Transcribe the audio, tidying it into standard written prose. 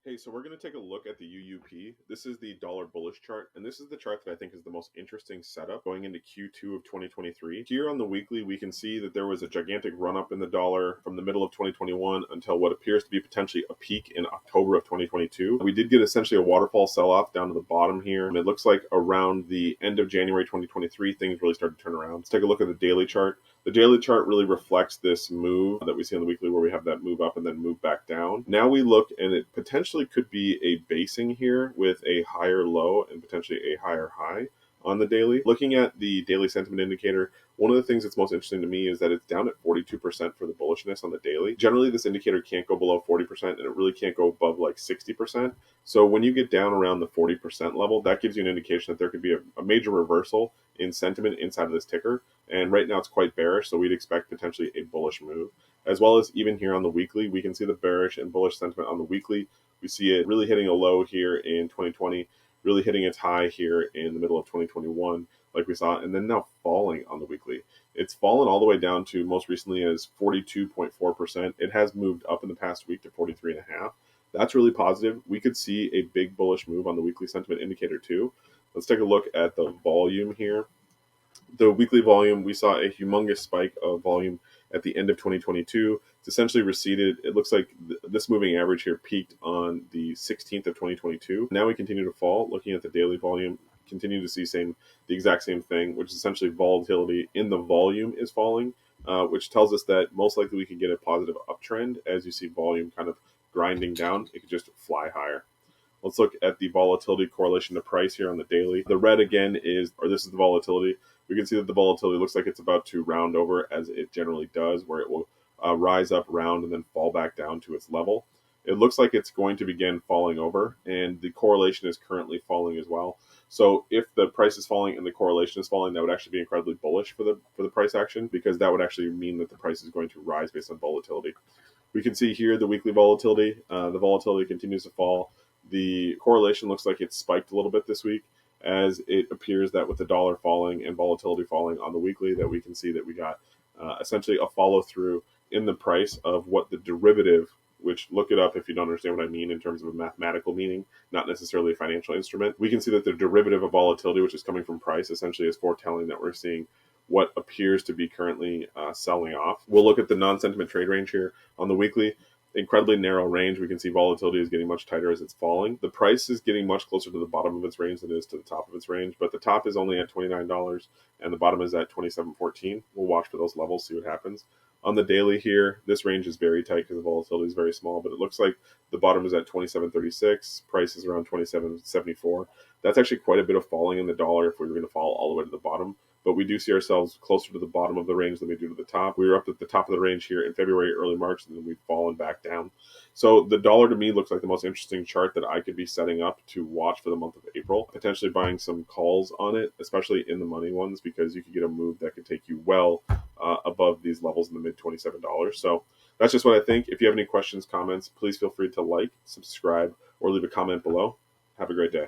Hey, so we're going to take a look at the UUP. This is the dollar bullish chart, and this is the chart that I think is the most interesting setup going into Q2 of 2023. Here on the weekly, we can see that there was a gigantic run up in the dollar from the middle of 2021 until what appears to be potentially a peak in October of 2022. We did get essentially a waterfall sell off down to the bottom here, and it looks like around the end of January 2023, things really started to turn around. Let's take a look at the daily chart. The daily chart really reflects this move that we see on the weekly where we have that move up and then move back down. Now we look and it potentially could be a basing here with a higher low and potentially a higher high on the daily. Looking at the daily sentiment indicator, one of the things that's most interesting to me is that it's down at 42% for the bullishness on the daily. Generally, this indicator can't go below 40% and it really can't go above like 60%. So when you get down around the 40% level, that gives you an indication that there could be a major reversal in sentiment inside of this ticker. And right now it's quite bearish, so we'd expect potentially a bullish move. As well as even here on the weekly, we can see the bearish and bullish sentiment on the weekly. We see it really hitting a low here in 2020, really hitting its high here in the middle of 2021, like we saw, and then now falling on the weekly. It's fallen all the way down to most recently as 42.4%. It has moved up in the past week to 43.5. That's really positive. We could see a big bullish move on the weekly sentiment indicator too. Let's take a look at the volume here. The weekly volume, we saw a humongous spike of volume at the end of 2022. It's essentially receded. It looks like this moving average here peaked on the 16th of 2022. Now we continue to fall. Looking at the daily volume, continue to see the exact same thing, which is essentially volatility in the volume is falling, which tells us that most likely we could get a positive uptrend as you see volume kind of grinding down. It could just fly higher. Let's look at the volatility correlation to price here on the daily. The red again this is the volatility. We can see that the volatility looks like it's about to round over as it generally does, where it will rise up, round, and then fall back down to its level. It looks like it's going to begin falling over, and the correlation is currently falling as well. So if the price is falling and the correlation is falling, that would actually be incredibly bullish for the price action, because that would actually mean that the price is going to rise based on volatility. We can see here the weekly volatility. The volatility continues to fall. The correlation looks like it's spiked a little bit this week, as it appears that with the dollar falling and volatility falling on the weekly, that we can see that we got essentially a follow through in the price of what the derivative, which look it up if you don't understand what I mean in terms of a mathematical meaning, not necessarily a financial instrument. We can see that the derivative of volatility, which is coming from price, essentially is foretelling that we're seeing what appears to be currently selling off. We'll look at the non-sentiment trade range here on the weekly. Incredibly narrow range. We can see volatility is getting much tighter as it's falling. The price is getting much closer to the bottom of its range than it is to the top of its range, but the top is only at $29 and the bottom is at $27.14. We'll watch for those levels, see what happens. On the daily here, this range is very tight because the volatility is very small, but it looks like the bottom is at $27.36, price is around $27.74. That's actually quite a bit of falling in the dollar if we were going to fall all the way to the bottom, but we do see ourselves closer to the bottom of the range than we do to the top. We were up at the top of the range here in February, early March, and then we've fallen back down. So the dollar to me looks like the most interesting chart that I could be setting up to watch for the month of April, potentially buying some calls on it, especially in the money ones, because you could get a move that could take you well above these levels in the mid $27. So that's just what I think. If you have any questions, comments, please feel free to like, subscribe, or leave a comment below. Have a great day.